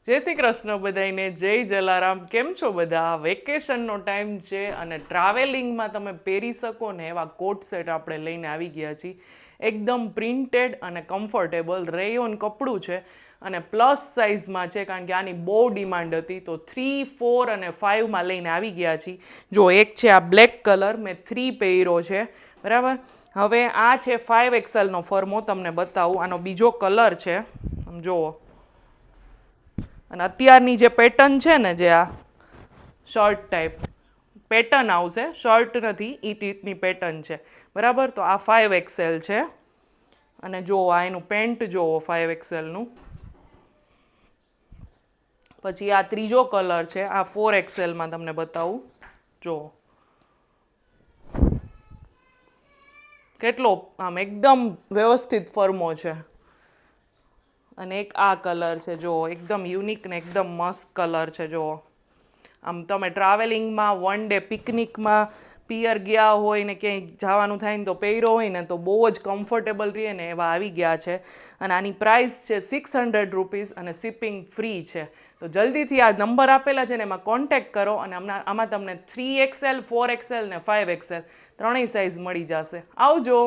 જય શ્રી કૃષ્ણ બધાઈને, જય જલારામ. કેમ છો બધા? વેકેશનનો ટાઈમ છે અને ટ્રાવેલિંગમાં તમે પહેરી શકો ને એવા કોટ સેટ આપણે લઈને આવી ગયા છીએ. એકદમ પ્રિન્ટેડ અને કમ્ફર્ટેબલ રેયોન કપડું છે અને પ્લસ સાઇઝમાં છે, કારણ કે આની બહુ ડિમાન્ડ હતી. તો 3, 4 અને 5માં લઈને આવી ગયા છીએ. જો એક છે આ બ્લેક કલર, મેં 3 પહેર્યો છે, બરાબર. હવે આ છે 5XL ફર્મો, તમને બતાવું. આનો બીજો કલર છે, જુઓ. અને અત્યારની જે પેટર્ન છે ને, જે આ શર્ટ ટાઈપ પેટર્ન આવશે, શર્ટ નથી, એ રીતની પેટર્ન છે, બરાબર. તો આ 5XL છે અને જુઓ આ એનું પેન્ટ જુઓ 5XLનું. પછી આ ત્રીજો કલર છે, આ 4XLમાં તમને બતાવું. જુઓ કેટલો આમ એકદમ વ્યવસ્થિત ફર્મો છે. અને એક આ કલર છે, જુઓ, એકદમ યુનિક ને એકદમ મસ્ત કલર છે. જુઓ, આમ તમે ટ્રાવેલિંગમાં, વન ડે પિકનિકમાં, પિયર ગયા હોય ને ક્યાંય જવાનું થાય ને તો પહેર્યો હોય ને તો બહુ જ કમ્ફર્ટેબલ રહે ને એવા આવી ગયા છે. અને આની પ્રાઇસ છે 600 રૂપીસ અને શિપિંગ ફ્રી છે. તો જલ્દીથી આ નંબર આપેલા છે ને એમાં કોન્ટેક્ટ કરો અને આમાં તમને 3XL, 4XL ને 5XL ત્રણેય સાઇઝ મળી જશે. આવજો.